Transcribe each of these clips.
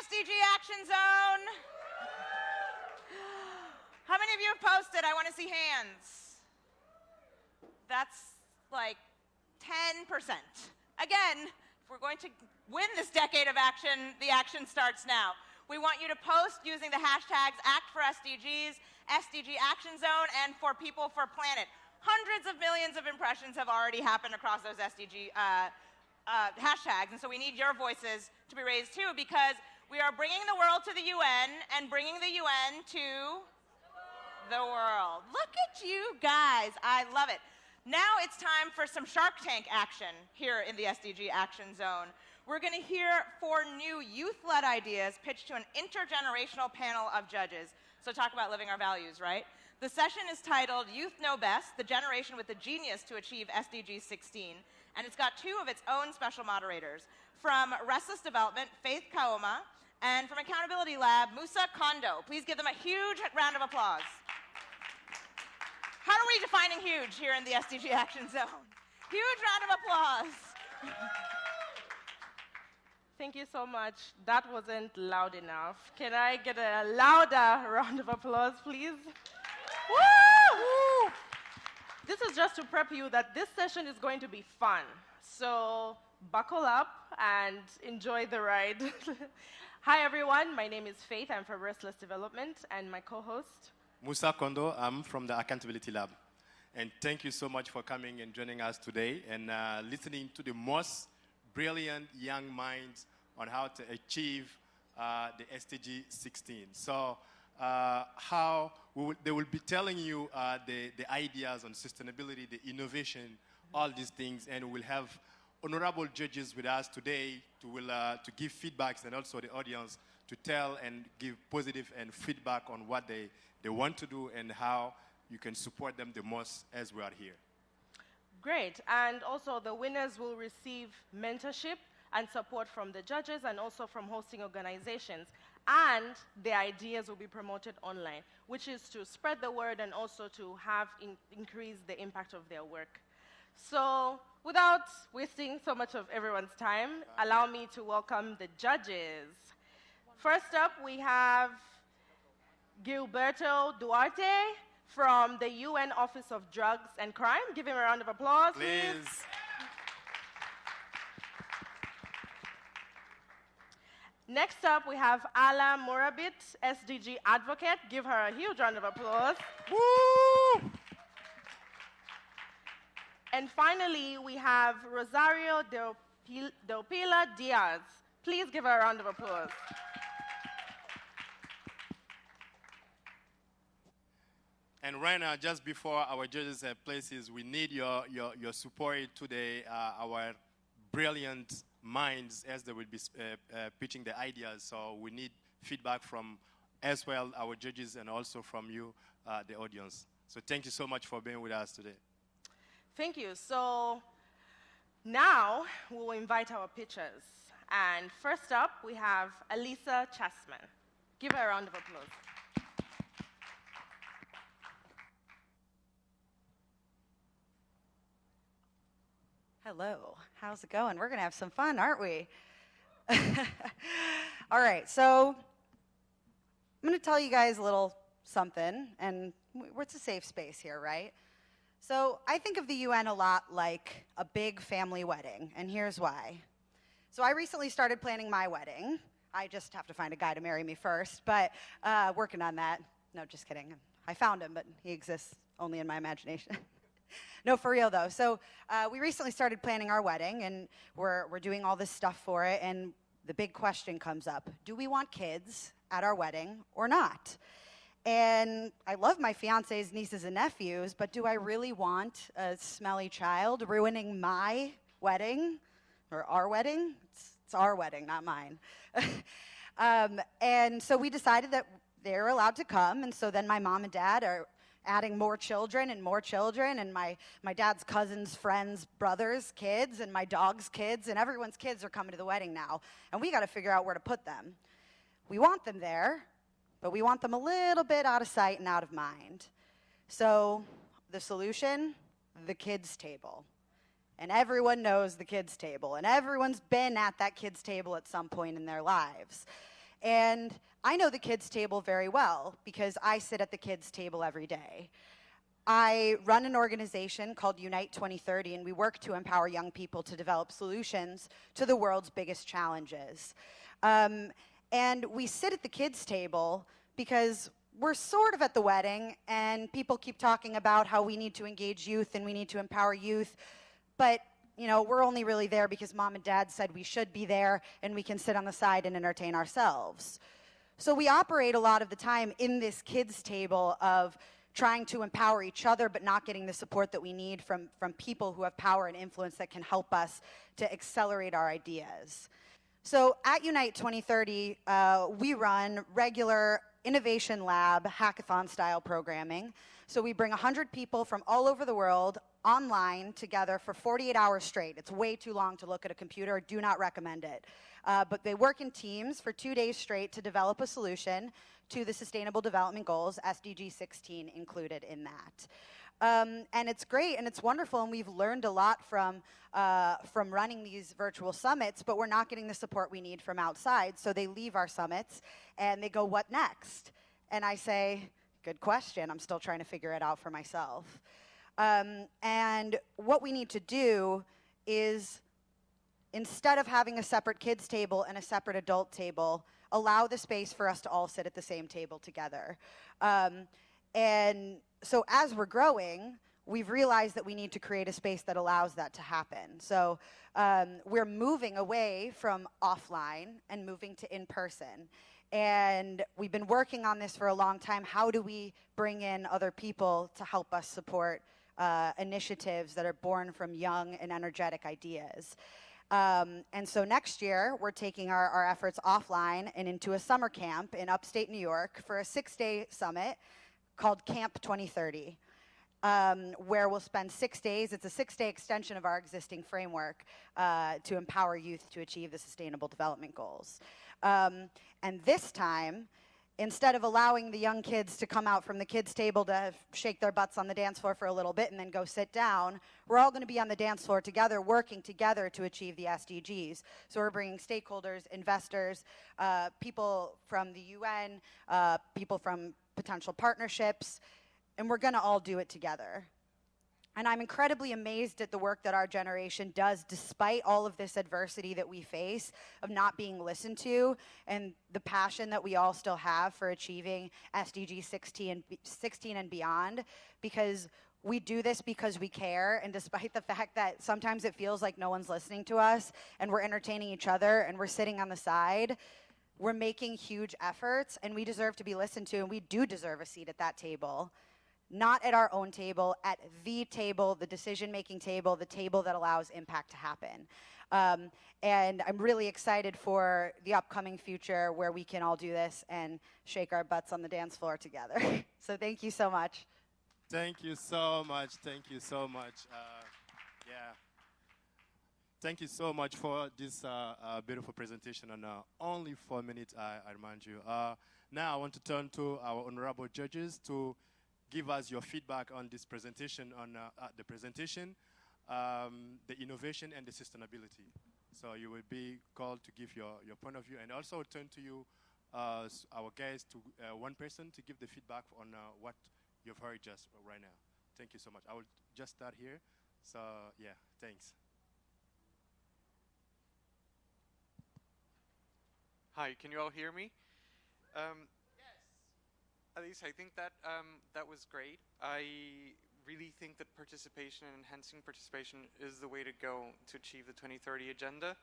SDG Action Zone? How many of you have posted? I want to see hands. That's like 10%. Again, if we're going to win this decade of action, the action starts now. We want you to post using the hashtags #ActForSDGs, SDG Action Zone, and For People for Planet. Hundreds of millions of impressions have already happened across those SDG hashtags, and so we need your voices to be raised too, because we are bringing the world to the UN and bringing the UN to the world. Look at you guys. I love it. Now it's time for some Shark Tank action here in the SDG Action Zone. We're going to hear 4 new youth-led ideas pitched to an intergenerational panel of judges. So talk about living our values, right? The session is titled Youth Know Best, the generation with the genius to achieve SDG16, and it's got 2 of its own special moderators. From Restless Development, Faith Kaoma, and from Accountability Lab, Musa Kondo. Please give them a huge round of applause. How are we defining huge here in the SDG Action Zone? Huge round of applause. Thank you so much. That wasn't loud enough. Can I get a louder round of applause, please? Woo! This is just to prep you that this session is going to be fun. So buckle up and enjoy the ride. Hi, everyone. My name is Faith. I'm from Restless Development, and my co-host, Musa Kondo. I'm from the Accountability Lab. And thank you so much for coming and joining us today and listening to the most brilliant young minds on how to achieve the SDG 16. So they will be telling you the ideas on sustainability, the innovation, all these things, and we'll have honorable judges with us today to give feedbacks, and also the audience to tell and give positive and feedback on what they want to do and how you can support them the most as we are here. Great. And also the winners will receive mentorship and support from the judges and also from hosting organizations. And the ideas will be promoted online, which is to spread the word and also to have increase the impact of their work. So without wasting so much of everyone's time, allow me to welcome the judges. First up, we have Gilberto Duarte from the UN Office of Drugs and Crime. Give him a round of applause, please. Next up, we have Ala Morabit, SDG advocate. Give her a huge round of applause. Woo! And finally, we have Rosario Del Pila Diaz. Please give her a round of applause. And right now, just before our judges have places, we need your support today, our brilliant minds as they will be pitching the ideas. So we need feedback from as well our judges and also from you, the audience. So thank you so much for being with us today. Thank you. So now we will invite our pitchers. And first up, we have Elisa Chasman. Give her a round of applause. Hello, how's it going? We're going to have some fun, aren't we? All right, so I'm going to tell you guys a little something, and it's a safe space here, right? So I think of the UN a lot like a big family wedding, and here's why. So I recently started planning my wedding. I just have to find a guy to marry me first, but working on that. No, just kidding. I found him, but he exists only in my imagination. No, for real though. So we recently started planning our wedding, and we're doing all this stuff for it, and the big question comes up. Do we want kids at our wedding or not? And I love my fiance's nieces and nephews, but do I really want a smelly child ruining my wedding, or our wedding? It's our wedding, not mine. And so we decided that they're allowed to come, and so then my mom and dad are adding more children, and my dad's cousins, friends, brothers, kids, and my dog's kids, and everyone's kids are coming to the wedding now, and we got to figure out where to put them. We want them there, but we want them a little bit out of sight and out of mind. So the solution, the kids' table. And everyone knows the kids' table, and everyone's been at that kids' table at some point in their lives. And I know the kids' table very well because I sit at the kids' table every day. I run an organization called Unite 2030, and we work to empower young people to develop solutions to the world's biggest challenges. And we sit at the kids' table because we're sort of at the wedding, and people keep talking about how we need to engage youth and we need to empower youth. But, you know, we're only really there because mom and dad said we should be there, and we can sit on the side and entertain ourselves. So we operate a lot of the time in this kids' table of trying to empower each other, but not getting the support that we need from people who have power and influence that can help us to accelerate our ideas. So at Unite 2030, we run regular Innovation Lab hackathon-style programming. So we bring 100 people from all over the world online together for 48 hours straight. It's way too long to look at a computer. Do not recommend it. But they work in teams for 2 days straight to develop a solution to the Sustainable Development Goals, SDG16 included in that. And it's great and it's wonderful, and we've learned a lot from running these virtual summits, but we're not getting the support we need from outside. So they leave our summits and they go, what next? And I say, good question. I'm still trying to figure it out for myself. And what we need to do is, instead of having a separate kids table and a separate adult table, allow the space for us to all sit at the same table together. And so as we're growing, we've realized that we need to create a space that allows that to happen. So we're moving away from offline and moving to in-person. And we've been working on this for a long time. How do we bring in other people to help us support initiatives that are born from young and energetic ideas? And so next year, we're taking our efforts offline and into a summer camp in upstate New York for a 6-day summit called Camp 2030, where we'll spend 6 days. It's a 6-day extension of our existing framework to empower youth to achieve the Sustainable Development Goals. And this time, instead of allowing the young kids to come out from the kids' table to shake their butts on the dance floor for a little bit and then go sit down, we're all going to be on the dance floor together, working together to achieve the SDGs. So we're bringing stakeholders, investors, people from the UN, people from potential partnerships, and we're going to all do it together. And I'm incredibly amazed at the work that our generation does despite all of this adversity that we face of not being listened to, and the passion that we all still have for achieving SDG 16 and beyond, because we do this because we care, and despite the fact that sometimes it feels like no one's listening to us and we're entertaining each other and we're sitting on the side, we're making huge efforts, and we deserve to be listened to, and we do deserve a seat at that table. Not at our own table, at the table, the decision-making table, the table that allows impact to happen. And I'm really excited for the upcoming future where we can all do this and shake our butts on the dance floor together. So thank you so much. Thank you so much. Thank you so much. Yeah. Thank you so much for this beautiful presentation, and only 4 minutes, I remind you. Now I want to turn to our honorable judges to give us your feedback on this presentation, on the presentation, the innovation and the sustainability. So you will be called to give your point of view, and also turn to you, our guests, to one person to give the feedback on what you've heard just right now. Thank you so much. I will just start here. So yeah, thanks. Hi, can you all hear me? Elise, I think that that was great. I really think that participation and enhancing participation is the way to go to achieve the 2030 agenda.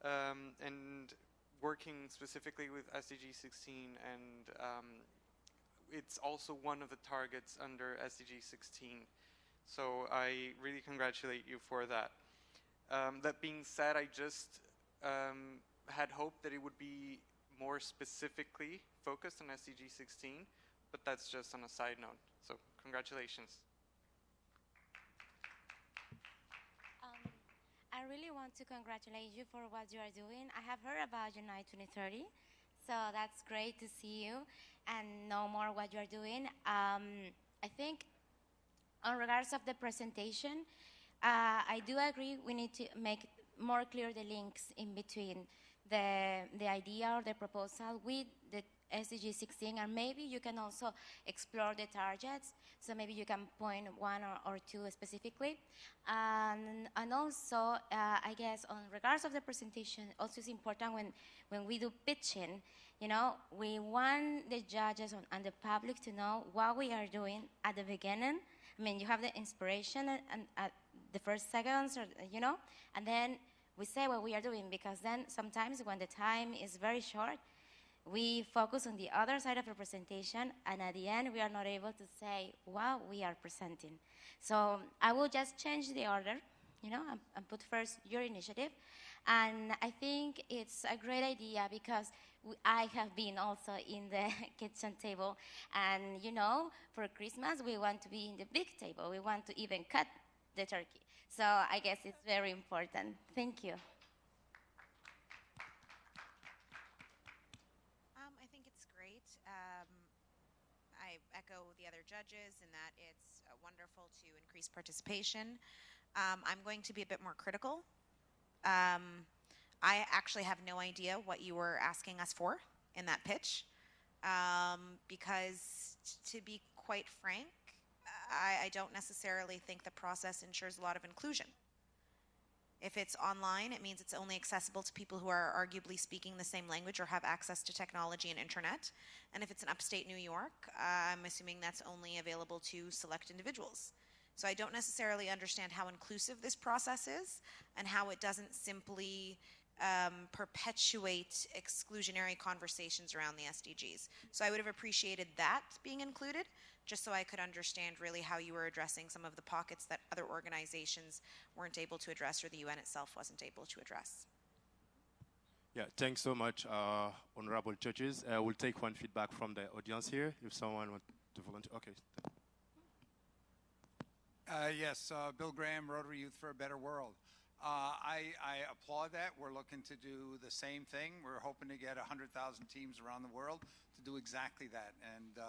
And working specifically with SDG16, and it's also one of the targets under SDG16. So I really congratulate you for that. That being said, I just had hoped that it would be more specifically focused on SDG 16, but that's just on a side note. So congratulations. I really want to congratulate you for what you are doing. I have heard about Unite 2030, so that's great to see you and know more what you are doing. I think on regards of the presentation, I do agree we need to make more clear the links in between the idea or the proposal with the SDG16, and maybe you can also explore the targets. So maybe you can point one or two specifically. And also, I guess, on regards of the presentation, also it's important when we do pitching, you know, we want the judges and the public to know what we are doing at the beginning. I mean, you have the inspiration and at the first seconds, or, you know, and then we say what we are doing, because then sometimes when the time is very short, we focus on the other side of the presentation, and at the end, we are not able to say what we are presenting. So I will just change the order, you know, and put first your initiative. And I think it's a great idea because I have been also in the kitchen table, and, you know, for Christmas, we want to be in the big table. We want to even cut the turkey. So I guess it's very important. Thank you. I think it's great. I echo the other judges in that it's wonderful to increase participation. I'm going to be a bit more critical. I actually have no idea what you were asking us for in that pitch, because to be quite frank, I don't necessarily think the process ensures a lot of inclusion. If it's online, it means it's only accessible to people who are arguably speaking the same language or have access to technology and internet. And if it's in upstate New York, I'm assuming that's only available to select individuals. So I don't necessarily understand how inclusive this process is and how it doesn't simply perpetuate exclusionary conversations around the SDGs. So I would have appreciated that being included, just so I could understand really how you were addressing some of the pockets that other organizations weren't able to address or the UN itself wasn't able to address. Yeah, thanks so much, honorable judges. We'll take one feedback from the audience here, if someone wants to volunteer. Okay. Yes, Bill Graham, Rotary Youth for a Better World. I applaud that. We're looking to do the same thing. We're hoping to get 100,000 teams around the world to do exactly that. And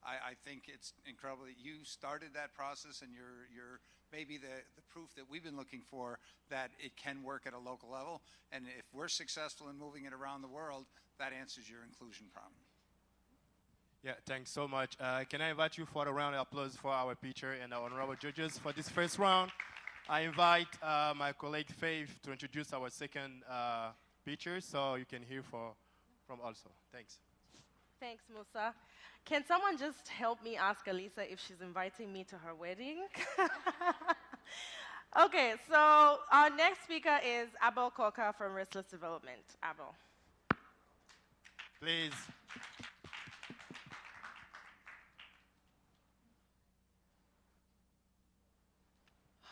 I think it's incredible that you started that process, and you're maybe the proof that we've been looking for that it can work at a local level. And if we're successful in moving it around the world, that answers your inclusion problem. Yeah, thanks so much. Can I invite you for a round of applause for our pitcher and our honorable judges for this first round? I invite my colleague Faith to introduce our second pitcher, so you can hear from also. Thanks. Thanks, Musa. Can someone just help me ask Alisa if she's inviting me to her wedding? Okay, so our next speaker is Abel Coca from Restless Development. Abel. Please.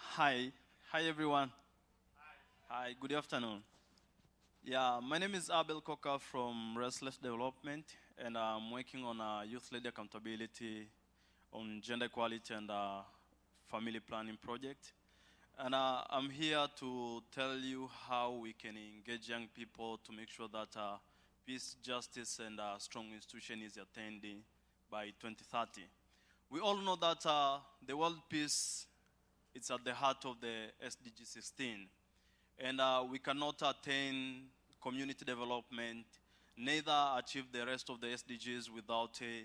Hi everyone. Hi, good afternoon. Yeah, my name is Abel Coca from Restless Development, and I'm working on youth-led accountability on gender equality and family planning project. And I'm here to tell you how we can engage young people to make sure that peace, justice, and strong institution is attained by 2030. We all know that the world peace, it's at the heart of the SDG16. And we cannot attain community development, neither achieve the rest of the SDGs without a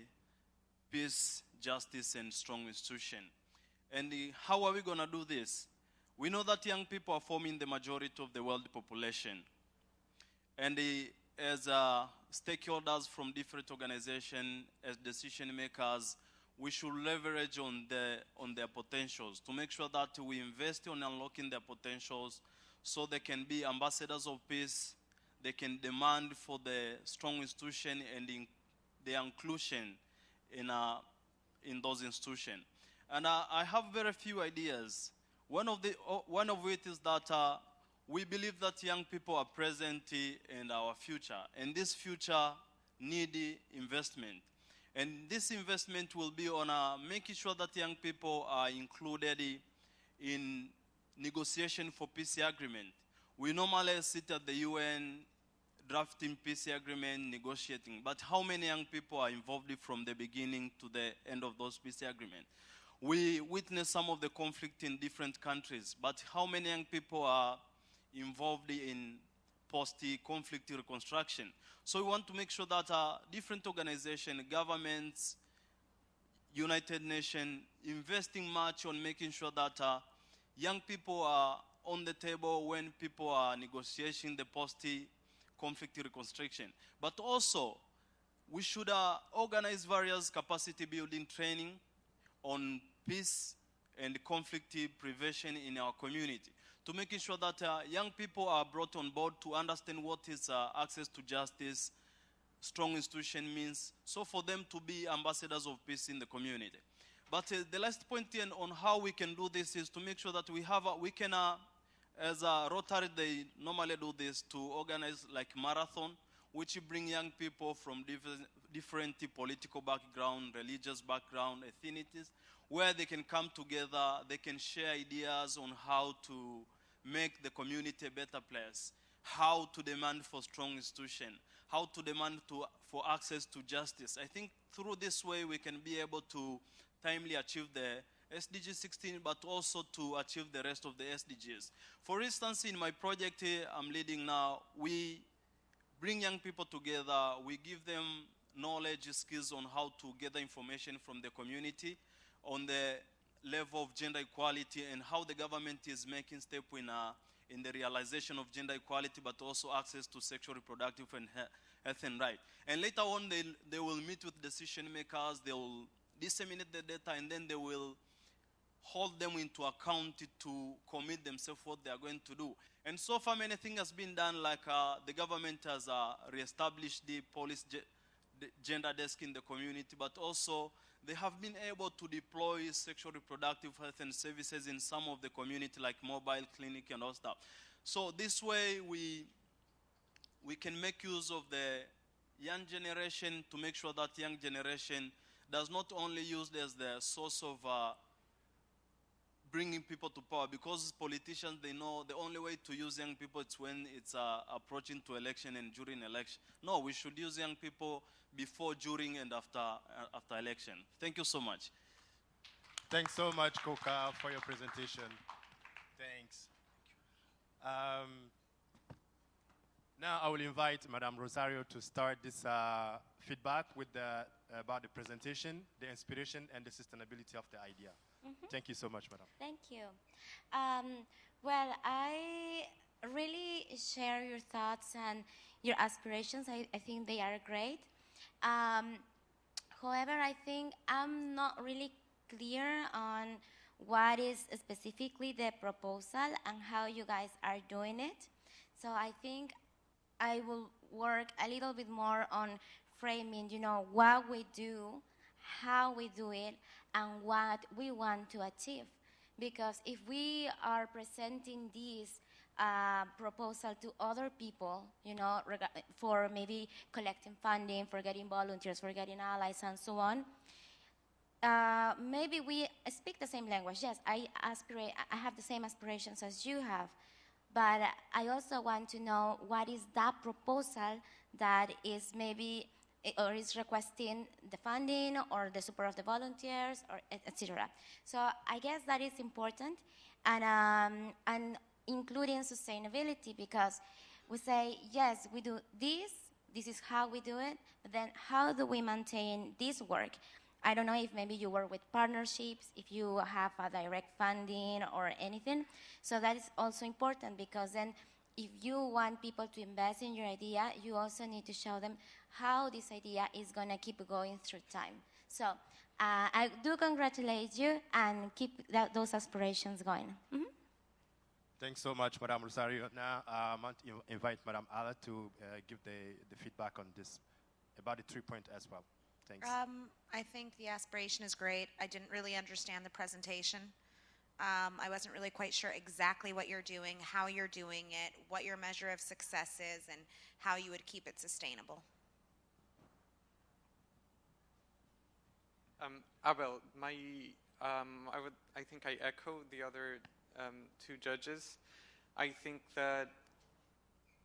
peace, justice, and strong institution. And how are we going to do this? We know that young people are forming the majority of the world population. And as stakeholders from different organizations, as decision makers, we should leverage on their potentials to make sure that we invest in unlocking their potentials so they can be ambassadors of peace, they can demand for the strong institution and the inclusion in those institutions. And I have very few ideas. One of it is that we believe that young people are present in our future, and this future need investment. And this investment will be on making sure that young people are included in negotiation for peace agreement. We normally sit at the UN drafting peace agreement, negotiating, but how many young people are involved from the beginning to the end of those peace agreements? We witness some of the conflict in different countries, but how many young people are involved in post-conflict reconstruction. So we want to make sure that different organizations, governments, United Nations, investing much on making sure that young people are on the table when people are negotiating the post-conflict reconstruction. But also, we should organize various capacity building training on peace and conflict prevention in our community to making sure that young people are brought on board to understand what is access to justice, strong institution means, so for them to be ambassadors of peace in the community. But the last point on how we can do this is to make sure that we can, as a Rotary, they normally do this to organize like marathon, which bring young people from different political background, religious background, ethnicities, where they can come together, they can share ideas on how to make the community a better place, how to demand for strong institution, how to demand for access to justice. I think through this way we can be able to timely achieve the SDG16, but also to achieve the rest of the SDGs. For instance, in my project I'm leading now, we bring young people together, we give them knowledge, skills on how to gather information from the community on the level of gender equality and how the government is making steps in the realization of gender equality, but also access to sexual, reproductive, and health and right. And later on, they will meet with decision makers, they will disseminate the data, and then they will hold them into account to commit themselves what they are going to do. And so far, many things has been done, like the government has reestablished the police gender desk in the community, but also they have been able to deploy sexual reproductive health and services in some of the community, like mobile clinic and all stuff. So this way, we can make use of the young generation to make sure that young generation does not only use as the source of bringing people to power, because politicians, they know the only way to use young people is when it's approaching to election and during election. No, we should use young people before, during, and after election. Thank you so much. Thanks so much, Koka, for your presentation. Thanks. Now I will invite Madame Rosario to start this feedback with about the presentation, the inspiration, and the sustainability of the idea. Thank you so much, Madam. Thank you. Well, I really share your thoughts and your aspirations. I think they are great. However, I think I'm not really clear on what is specifically the proposal and how you guys are doing it. So I think I will work a little bit more on framing, what we do, how we do it, and what we want to achieve. Because if we are presenting this proposal to other people, for maybe collecting funding, for getting volunteers, for getting allies, and so on, maybe we speak the same language. Yes, I have the same aspirations as you have, but I also want to know what is that proposal that is maybe, or is requesting the funding or the support of the volunteers, or etc. So I guess that is important, and including sustainability, because we say, yes, we do this is how we do it, but then how do we maintain this work? I don't know if maybe you work with partnerships, if you have a direct funding or anything. So that is also important, because then if you want people to invest in your idea, you also need to show them how this idea is going to keep going through time. So I do congratulate you and keep those aspirations going. Thanks so much, Madame Rosario. Now I want to invite Madame Ala to give the feedback on this, about the 3-point as well. Thanks. I think the aspiration is great. I didn't really understand the presentation. I wasn't really quite sure exactly what you're doing, how you're doing it, what your measure of success is, and how you would keep it sustainable. Abel, I think I echo the other two judges. I think that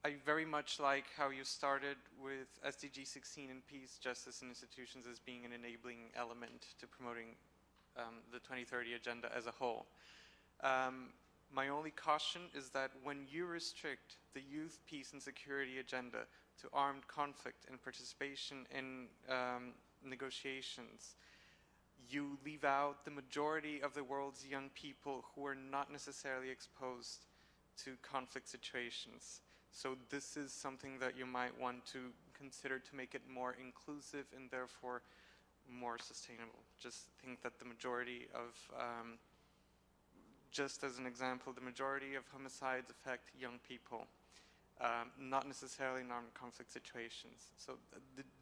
I very much like how you started with SDG16 and peace, justice, and institutions as being an enabling element to promoting the 2030 agenda as a whole. My only caution is that when you restrict the youth, peace, and security agenda to armed conflict and participation in negotiations, you leave out the majority of the world's young people who are not necessarily exposed to conflict situations. So this is something that you might want to consider to make it more inclusive and therefore more sustainable. Just think that the majority of, just as an example, the majority of homicides affect young people, not necessarily in armed conflict situations. So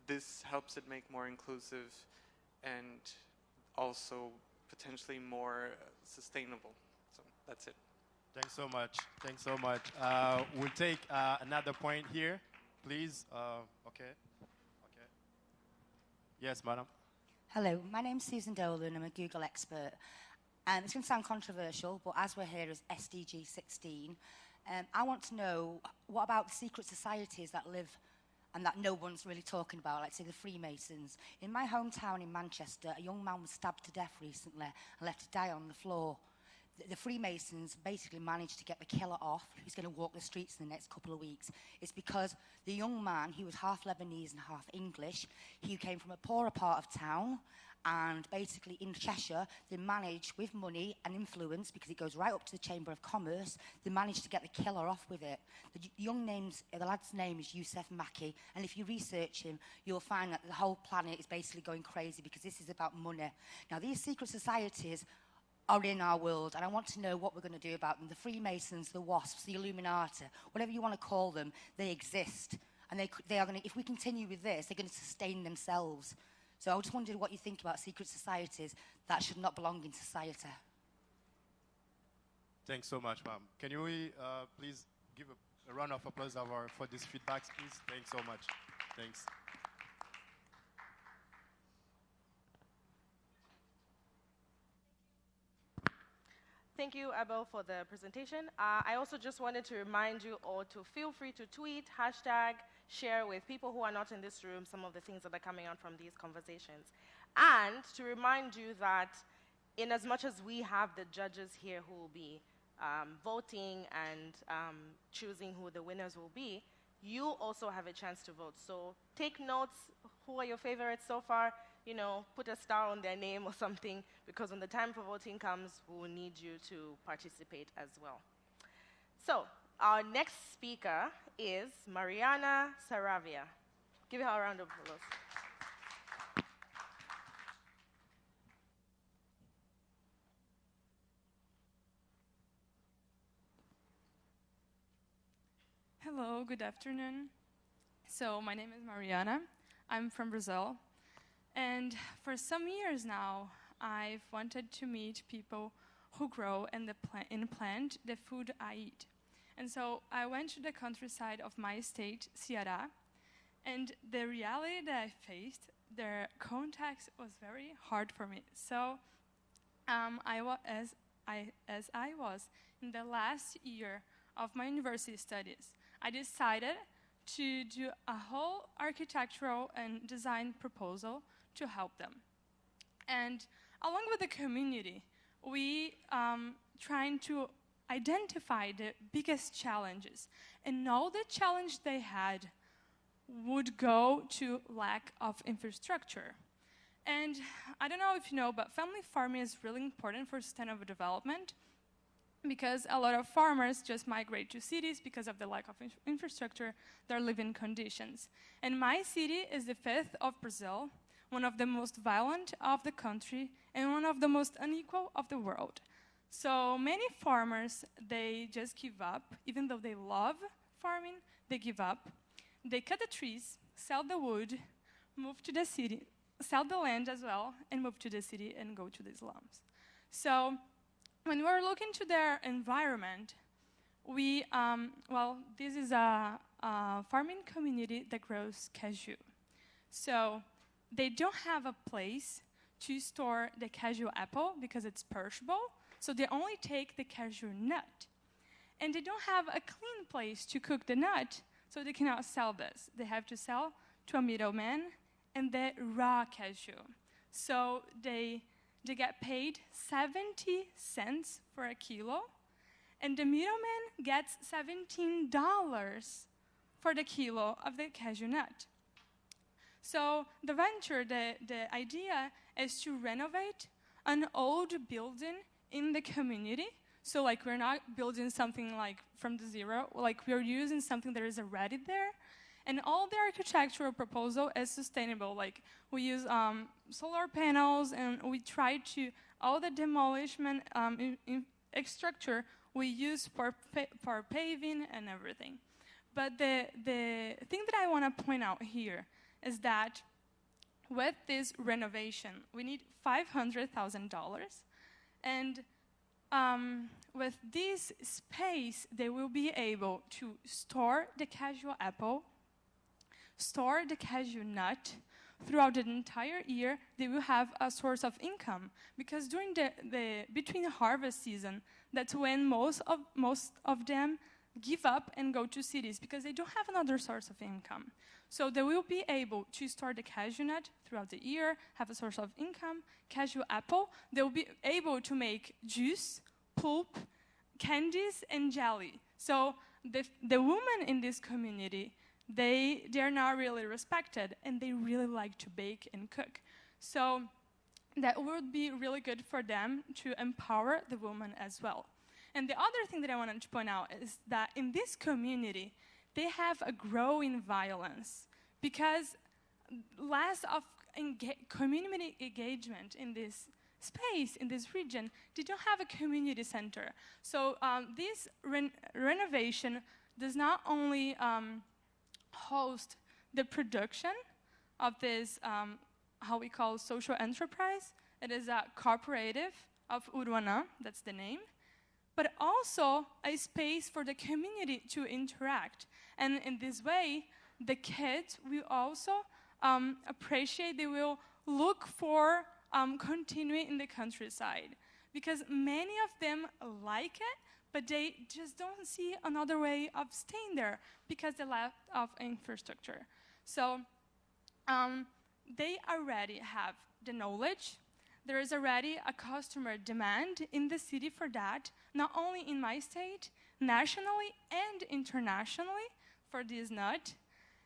this helps it make more inclusive and also potentially more sustainable. So that's it. Thanks so much. Thanks so much. We'll take another point here, please. Okay. Yes, madam. Hello, my name's Susan Dolan. I'm a Google expert. It's going to sound controversial, but as we're here as SDG16, I want to know, what about the secret societies that live and that no one's really talking about, like, say, the Freemasons? In my hometown in Manchester, a young man was stabbed to death recently and left to die on the floor. The Freemasons basically managed to get the killer off, who's going to walk the streets in the next couple of weeks. It's because the young man, he was half Lebanese and half English, he came from a poorer part of town, and basically in Cheshire, they managed, with money and influence, because it goes right up to the Chamber of Commerce, they managed to get the killer off with it. The lad's name is Yusuf Maki, and if you research him, you'll find that the whole planet is basically going crazy because this is about money. Now, these secret societies are in our world, and I want to know what we're going to do about them. The Freemasons, the WASPs, the Illuminati, whatever you want to call them, they exist. And they are going to, if we continue with this, they're going to sustain themselves. So I just wondered what you think about secret societies that should not belong in society. Thanks so much, ma'am. Can you please give a round of applause for these feedbacks, please? Thanks so much. Thanks. Thank you, Abel, for the presentation. I also just wanted to remind you all to feel free to tweet, hashtag, share with people who are not in this room some of the things that are coming out from these conversations. And to remind you that in as much as we have the judges here who will be voting and choosing who the winners will be, you also have a chance to vote. So take notes. Who are your favorites so far? You know, put a star on their name or something, because when the time for voting comes, we will need you to participate as well. So our next speaker is Mariana Saravia. Give her a round of applause. Hello, good afternoon. So my name is Mariana. I'm from Brazil. And for some years now, I've wanted to meet people who grow and plant the food I eat. And so I went to the countryside of my state, Ceará, and the reality that I faced, their context was very hard for me. So as I was in the last year of my university studies, I decided to do a whole architectural and design proposal to help them. And along with the community, we trying to identify the biggest challenges. And all the challenge they had would go to lack of infrastructure. And I don't know if you know, but family farming is really important for sustainable development, because a lot of farmers just migrate to cities because of the lack of infrastructure, their living conditions. And my city is the 5th of Brazil, one of the most violent of the country, and one of the most unequal of the world. So many farmers, they just give up. Even though they love farming, they give up. They cut the trees, sell the wood, move to the city, sell the land as well, and move to the city and go to the slums. So when we're looking to their environment, we, this is a farming community that grows cashew. So they don't have a place to store the cashew apple because it's perishable, so they only take the cashew nut. And they don't have a clean place to cook the nut, so they cannot sell this. They have to sell to a middleman and the raw cashew. So they get paid 70 cents for a kilo, and the middleman gets $17 for the kilo of the cashew nut. So the venture, the idea is to renovate an old building in the community. So like we're not building something like from the zero, like we're using something that is already there. And all the architectural proposal is sustainable. Like we use solar panels, and we try to, all the demolishment structure we use for paving and everything. But the thing that I want to point out here is that with this renovation, we need $500,000. And with this space, they will be able to store the cashew apple, store the cashew nut. Throughout the entire year, they will have a source of income, because during the between the harvest season, that's when most of them give up and go to cities because they don't have another source of income. So they will be able to store the cashew nut throughout the year, have a source of income, cashew apple. They will be able to make juice, pulp, candies, and jelly. So the women in this community, they're not really respected, and they really like to bake and cook. So that would be really good for them to empower the woman as well. And the other thing that I wanted to point out is that in this community, they have a growing violence because less of community engagement in this space, in this region. They don't have a community center. So this renovation does not only host the production of this, how we call social enterprise. It is a cooperative of Uruana, that's the name, but also a space for the community to interact. And in this way, the kids will also appreciate, they will look for continuing in the countryside, because many of them like it, but they just don't see another way of staying there because they lack of infrastructure. So they already have the knowledge. There is already a customer demand in the city for that, not only in my state, nationally and internationally for this nut.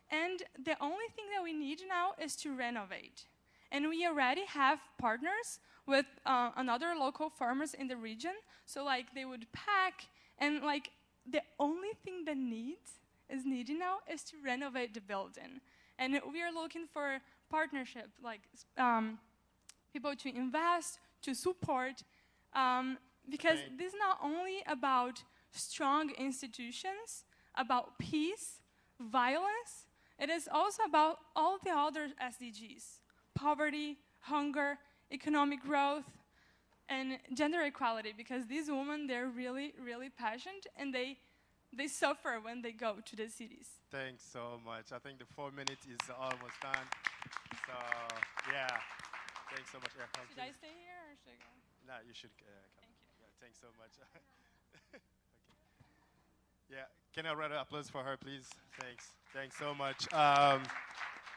And the only thing that we need now is to renovate. And we already have partners with another local farmers in the region. So like they would pack, and like the only thing that needed now is to renovate the building. And we are looking for partnership, like people to invest, to support, because this is not only about strong institutions, about peace, violence, it is also about all the other SDGs. Poverty, hunger, economic growth, and gender equality, because these women, they're really, really passionate, and they suffer when they go to the cities. Thanks so much. I think the 4 minutes is almost done. So, yeah, thanks so much. Yeah, should I stay here or should I go? No, you should come. Thank you. Yeah, thanks so much. Okay. Yeah, can I write an applause for her, please? Thanks so much.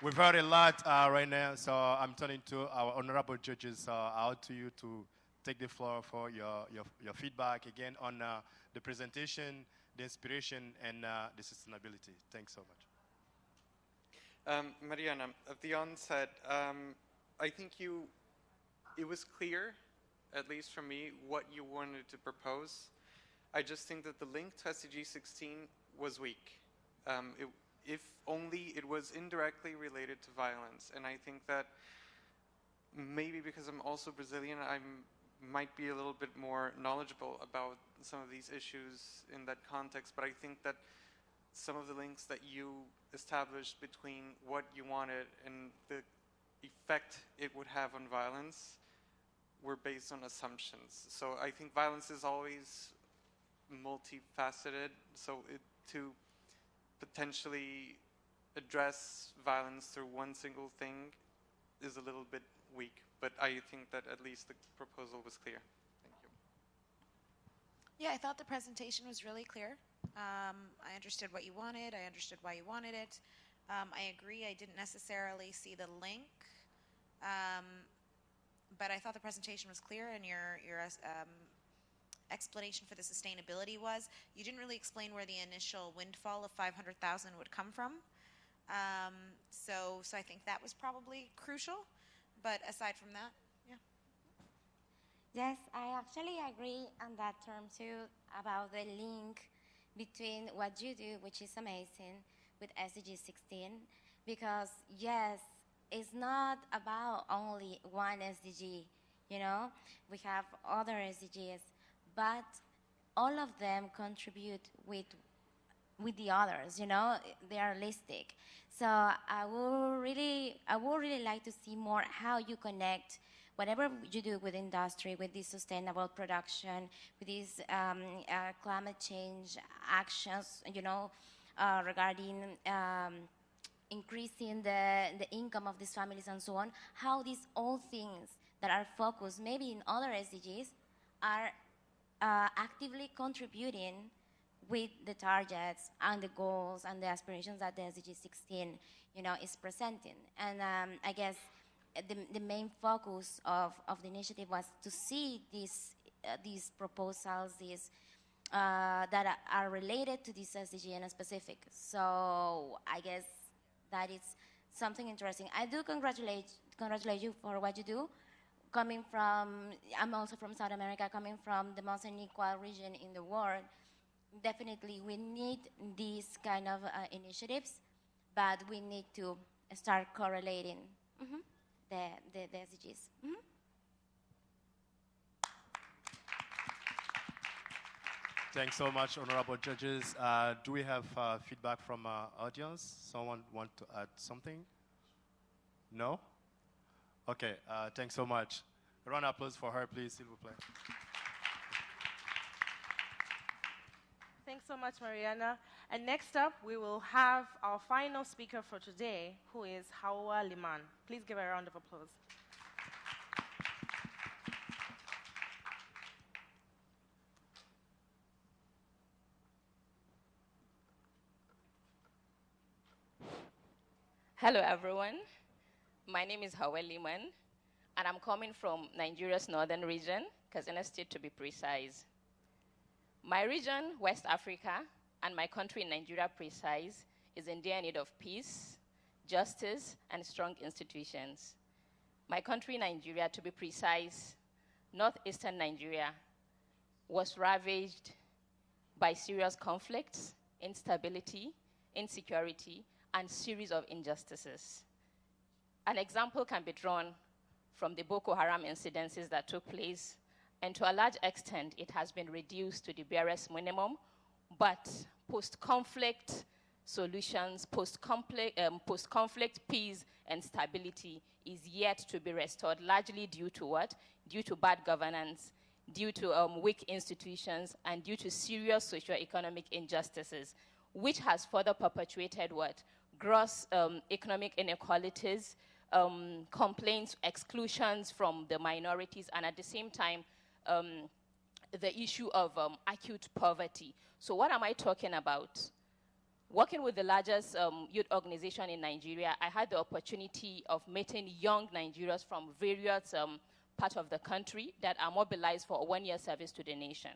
We've heard a lot right now, so I'm turning to our honorable judges out to you to take the floor for your feedback again on the presentation, the inspiration, and the sustainability. Thanks so much. Mariana, at the onset, I think it was clear, at least for me, what you wanted to propose. I just think that the link to SDG16 was weak. If only it was indirectly related to violence. And I think that maybe because I'm also Brazilian, I might be a little bit more knowledgeable about some of these issues in that context, but I think that some of the links that you established between what you wanted and the effect it would have on violence were based on assumptions. So I think violence is always multifaceted, so to potentially address violence through one single thing is a little bit weak, but I think that at least the proposal was clear. Thank you. Yeah, I thought the presentation was really clear. I understood what you wanted. I understood why you wanted it. I agree, I didn't necessarily see the link, but I thought the presentation was clear, and your explanation for the sustainability was. You didn't really explain where the initial windfall of 500,000 would come from. So I think that was probably crucial. But aside from that, yeah. Yes, I actually agree on that term too about the link between what you do, which is amazing, with SDG 16, because yes, it's not about only one SDG, you know, we have other SDGs, but all of them contribute with the others, you know, they are holistic. So I would really like to see more how you connect whatever you do with industry, with this sustainable production, with these climate change actions, you know, regarding increasing the income of these families and so on, how these all things that are focused maybe in other SDGs are actively contributing with the targets and the goals and the aspirations that the SDG 16, you know, is presenting. And I guess the main focus of the initiative was to see these proposals, that are related to this SDG in specific. So I guess that is something interesting. I do congratulate you for what you do. Coming from, I'm also from South America, coming from the most unequal region in the world. Definitely, we need these kind of initiatives, but we need to start correlating the SDGs. Thanks so much, honorable judges. Do we have feedback from our audience? Someone want to add something? No? Okay, thanks so much. A round of applause for her, please, s'il vous plaît. Thanks so much, Mariana. And next up, we will have our final speaker for today, who is Hawa Liman. Please give her a round of applause. Hello, everyone. My name is Hawa Liman, and I'm coming from Nigeria's northern region, Katsina State to be precise. My region, West Africa, and my country, Nigeria precise, is in dire need of peace, justice, and strong institutions. My country, Nigeria, to be precise, northeastern Nigeria, was ravaged by serious conflicts, instability, insecurity, and series of injustices. An example can be drawn from the Boko Haram incidences that took place, and to a large extent, it has been reduced to the barest minimum, but post-conflict solutions, post-conflict peace and stability is yet to be restored, largely due to what? Due to bad governance, due to weak institutions, and due to serious socio-economic injustices, which has further perpetuated what? Gross economic inequalities, complaints, exclusions from the minorities, and at the same time, the issue of acute poverty. So what am I talking about? Working with the largest youth organization in Nigeria, I had the opportunity of meeting young Nigerians from various parts of the country that are mobilized for a one-year service to the nation.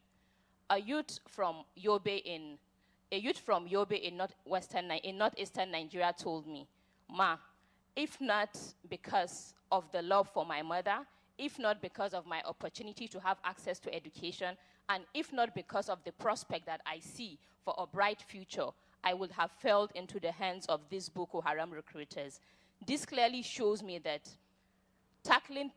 A youth from Yobe in northeastern Nigeria told me, "Ma, if not because of the love for my mother, if not because of my opportunity to have access to education, and if not because of the prospect that I see for a bright future, I would have fell into the hands of these Boko Haram recruiters." This clearly shows me that tackling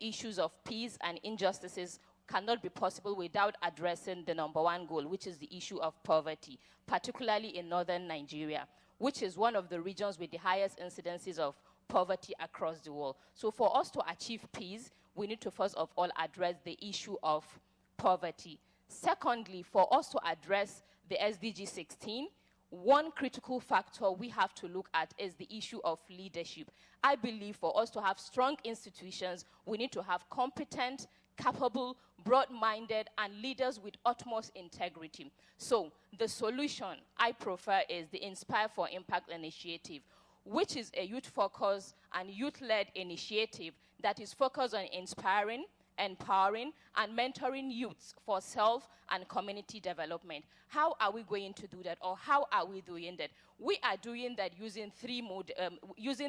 issues of peace and injustices cannot be possible without addressing the number one goal, which is the issue of poverty, particularly in northern Nigeria, which is one of the regions with the highest incidences of poverty across the world. So for us to achieve peace, we need to first of all address the issue of poverty. Secondly, for us to address the SDG 16, one critical factor we have to look at is the issue of leadership. I believe for us to have strong institutions, we need to have competent, capable, broad-minded, and leaders with utmost integrity. So the solution I prefer is the Inspire for Impact initiative, which is a youth-focused and youth-led initiative that is focused on inspiring, empowering, and mentoring youths for self and community development. How are we going to do that, or how are we doing that? We are doing that using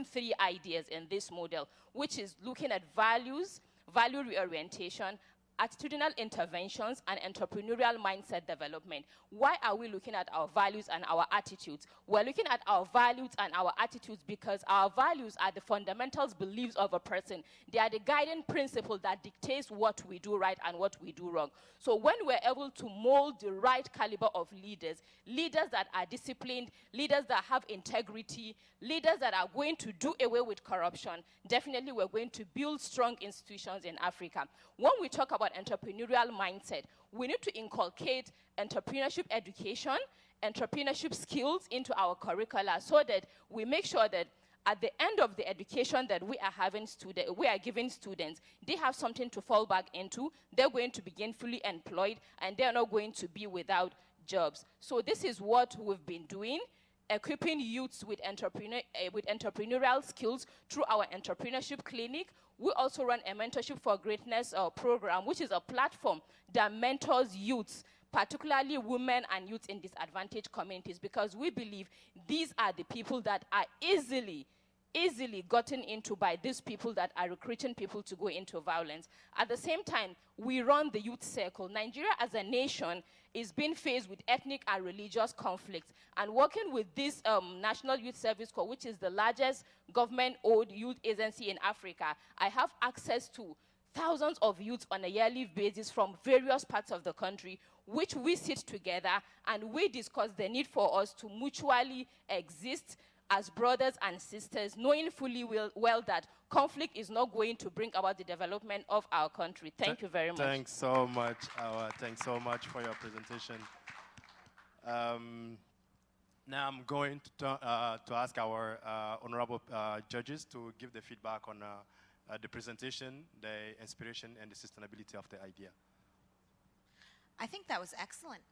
three ideas in this model, which is looking at values, value reorientation, attitudinal interventions, and entrepreneurial mindset development. Why are we looking at our values and our attitudes? We're looking at our values and our attitudes because our values are the fundamentals, beliefs of a person. They are the guiding principle that dictates what we do right and what we do wrong. So when we're able to mold the right caliber of leaders, leaders that are disciplined, leaders that have integrity, leaders that are going to do away with corruption, definitely we're going to build strong institutions in Africa. When we talk about entrepreneurial mindset, we need to inculcate entrepreneurship education, entrepreneurship skills into our curricula so that we make sure that at the end of the education that we are giving students, they have something to fall back into. They're going to be gainfully employed, and they're not going to be without jobs. So this is what we've been doing, equipping youths with entrepreneurial skills through our entrepreneurship clinic. We also run a Mentorship for Greatness program, which is a platform that mentors youths, particularly women and youth in disadvantaged communities, because we believe these are the people that are easily gotten into by these people that are recruiting people to go into violence. At the same time, we run the youth circle. Nigeria as a nation is being faced with ethnic and religious conflicts, and working with this National Youth Service Corps, which is the largest government-owned youth agency in Africa, I have access to thousands of youths on a yearly basis from various parts of the country, which we sit together and we discuss the need for us to mutually exist as brothers and sisters, knowing fully well that conflict is not going to bring about the development of our country. Thank you very much. Thanks so much, Awa. Thanks so much for your presentation. Now I'm going to ask our honorable judges to give the feedback on the presentation, the inspiration, and the sustainability of the idea. I think that was excellent.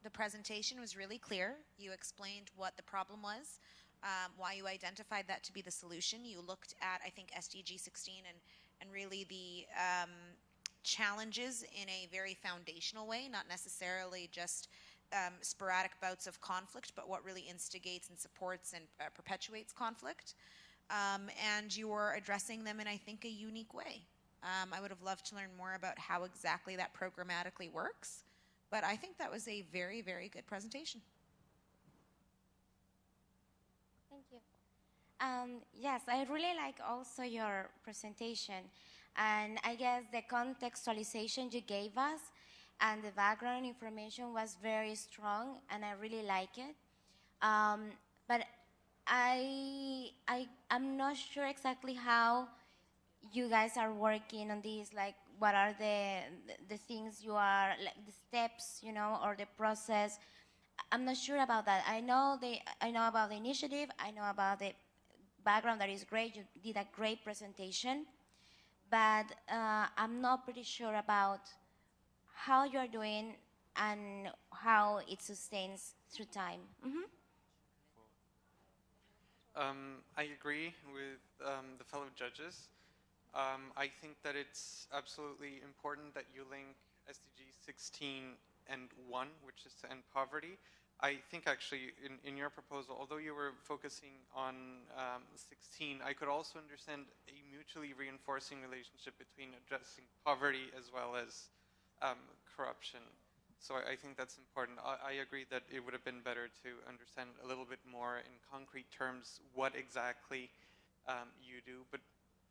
The presentation was really clear. You explained what the problem was, why you identified that to be the solution. You looked at, I think, SDG16 and really the challenges in a very foundational way, not necessarily just sporadic bouts of conflict, but what really instigates and supports and perpetuates conflict. And you were addressing them in, I think, a unique way. I would have loved to learn more about how exactly that programmatically works, but I think that was a very, very good presentation. Thank you. Yes, I really like also your presentation, and I guess the contextualization you gave us and the background information was very strong, and I really like it. But I'm not sure exactly how you guys are working on this, like what are the things you are, like the steps, you know, or the process. I'm not sure about that. I know about the initiative, I know about the background that is great, you did a great presentation, but I'm not pretty sure about how you're doing and how it sustains through time. Mm-hmm. I agree with the fellow judges. I think that it's absolutely important that you link SDG 16 and 1, which is to end poverty. I think actually in your proposal, although you were focusing on 16, I could also understand a mutually reinforcing relationship between addressing poverty as well as corruption. So I think that's important. I agree that it would have been better to understand a little bit more in concrete terms what exactly you do, but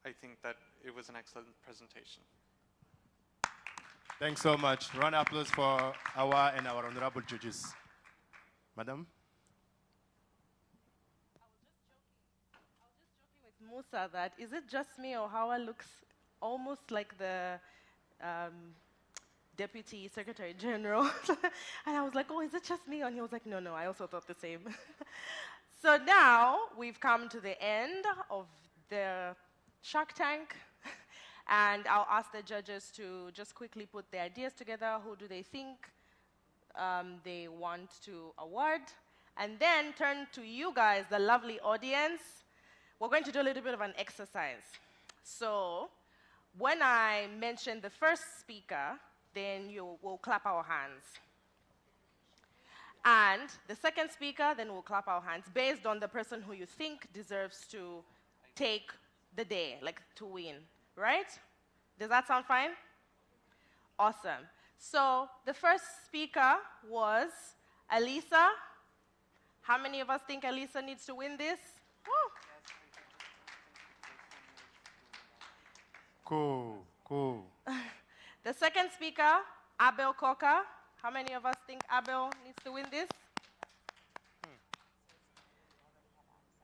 I think that it was an excellent presentation. Thanks so much. Round of applause for Awa and our honorable judges. Madam? I was just joking with Musa that is it just me or Hawa looks almost like the Deputy Secretary General? And I was like, oh, is it just me? And he was like, no, I also thought the same. So now we've come to the end of the Shark Tank. And I'll ask the judges to just quickly put their ideas together. Who do they think they want to award? And then turn to you guys, the lovely audience. We're going to do a little bit of an exercise. So When I mention the first speaker, then you will clap our hands. And the second speaker, then we'll clap our hands based on the person who you think deserves to take the day, like to win, right? Does that sound fine? Awesome. So the first speaker was Elisa. How many of us think Elisa needs to win this? Woo. Cool. The second speaker, Abel Coca. How many of us think Abel needs to win this?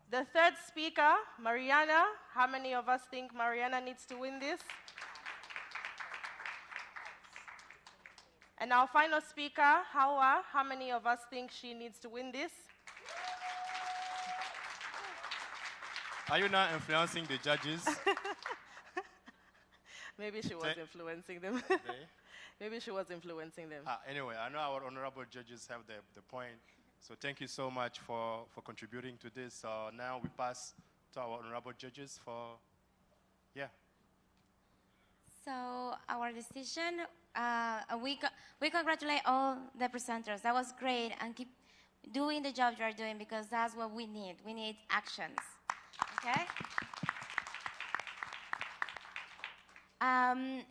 The third speaker, Mariana. How many of us think Mariana needs to win this? And our final speaker, Hawa. How many of us think she needs to win this? Are you not influencing the judges? Maybe she was influencing them. Maybe she was influencing them. Anyway, I know our honorable judges have the point. So thank you so much for contributing to this. So now we pass to our honorable judges for, So our decision, we congratulate all the presenters. That was great, and keep doing the job you are doing, because that's what we need. We need actions, okay?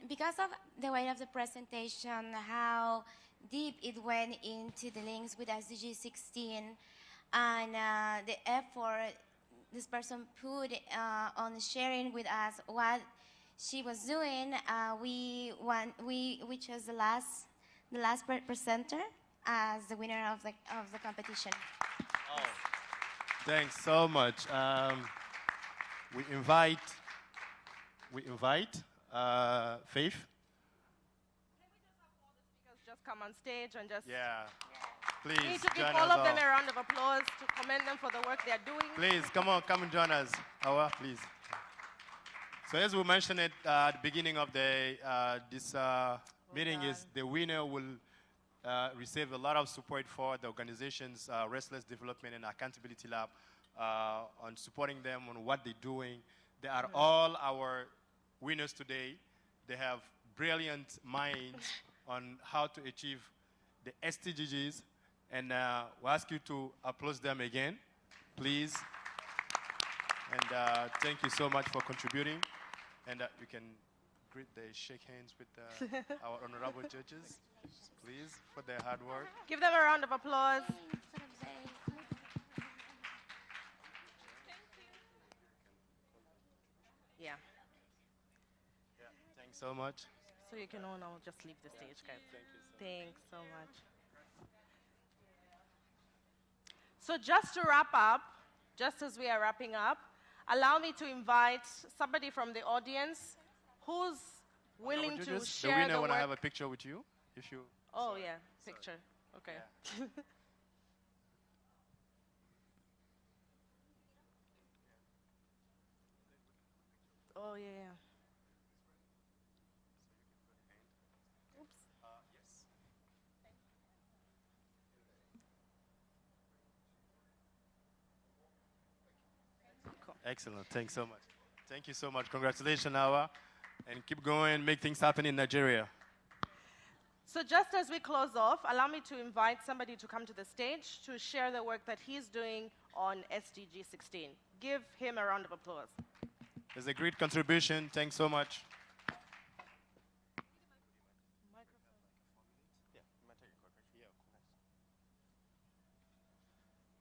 Because of the way of the presentation, how deep it went into the links with SDG16, and the effort this person put on sharing with us what she was doing, we chose the last presenter as the winner of the competition. Oh, thanks so much. We invite Faith. Just come on stage and just... Yeah. Please, we need to give join all us of them a round of applause to commend them for the work they are doing. Please, come and join us. Awa, please. So as we mentioned at the beginning of this meeting, is the winner will receive a lot of support for the organization's Restless Development and Accountability Lab on supporting them on what they're doing. They are all our winners today. They have brilliant minds on how to achieve the SDGs, and we ask you to applaud them again, please. And thank you so much for contributing. And you can shake hands with our honorable judges, please, for their hard work. Give them a round of applause. Yeah. Thanks so much. So you can all now just leave the stage, guys. Thanks so much. So just to wrap up, just as we are wrapping up, allow me to invite somebody from the audience who's willing to share the winner the want to work. have a picture with you, if you. Oh yeah, picture. Okay. Yeah. Oh yeah. Oops. Yes. Cool. Excellent. Thanks so much. Thank you so much. Congratulations, Awa. And keep going, make things happen in Nigeria. So just as we close off, allow me to invite somebody to come to the stage to share the work that he's doing on SDG16. Give him a round of applause. It's a great contribution. Thanks so much.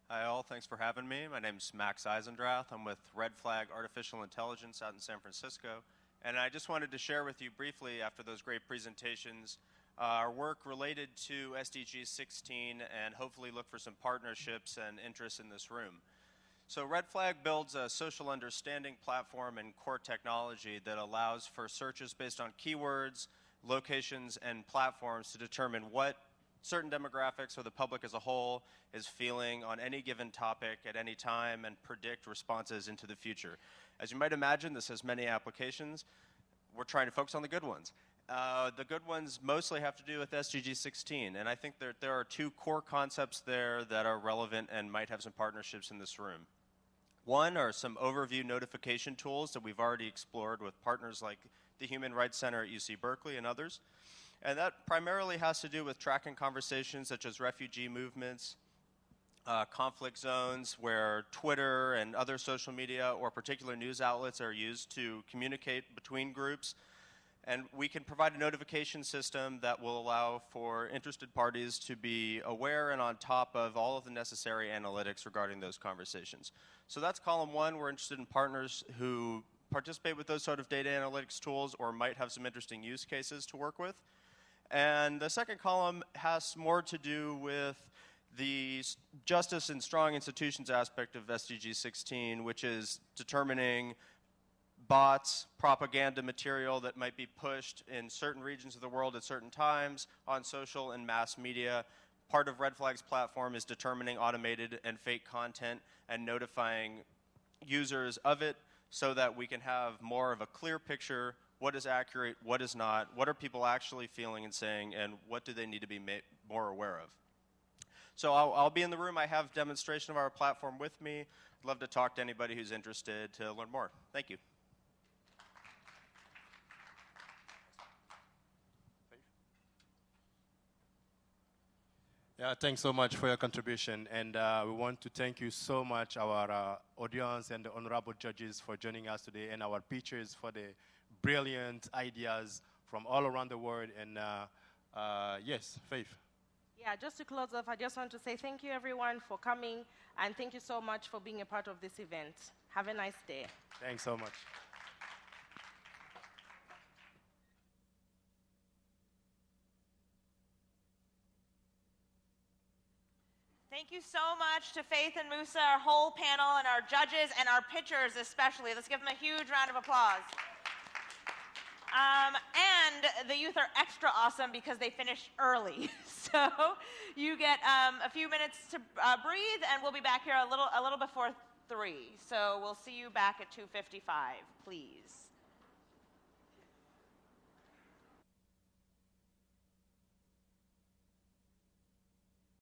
Hi all, thanks for having me. My name is Max Eisendrath. I'm with Red Flag Artificial Intelligence out in San Francisco. And I just wanted to share with you briefly, after those great presentations, our work related to SDG16 and hopefully look for some partnerships and interest in this room. So Red Flag builds a social understanding platform and core technology that allows for searches based on keywords, locations, and platforms to determine what certain demographics or the public as a whole is feeling on any given topic at any time and predict responses into the future. As you might imagine, this has many applications. We're trying to focus on the good ones. The good ones mostly have to do with SDG16, and I think there are two core concepts there that are relevant and might have some partnerships in this room. One are some overview notification tools that we've already explored with partners like the Human Rights Center at UC Berkeley and others. And that primarily has to do with tracking conversations such as refugee movements, conflict zones where Twitter and other social media or particular news outlets are used to communicate between groups. And we can provide a notification system that will allow for interested parties to be aware and on top of all of the necessary analytics regarding those conversations. So that's column one. We're interested in partners who participate with those sort of data analytics tools or might have some interesting use cases to work with. And the second column has more to do with the justice and strong institutions aspect of SDG16, which is determining bots, propaganda material that might be pushed in certain regions of the world at certain times on social and mass media. Part of Red Flag's platform is determining automated and fake content and notifying users of it so that we can have more of a clear picture, what is accurate, what is not, what are people actually feeling and saying, and what do they need to be more aware of. So I'll be in the room. I have demonstration of our platform with me. I'd love to talk to anybody who's interested to learn more. Thank you. Yeah, thanks so much for your contribution. And we want to thank you so much, our audience and the honorable judges for joining us today, and our pitchers for the brilliant ideas from all around the world. And yes, Faith. Yeah, just to close off, I just want to say thank you, everyone, for coming, and thank you so much for being a part of this event. Have a nice day. Thanks so much. Thank you so much to Faith and Musa, our whole panel, and our judges, and our pitchers especially. Let's give them a huge round of applause. And the youth are extra awesome because they finished early. So you get a few minutes to breathe, and we'll be back here a little before 3. So we'll see you back at 2:55, please.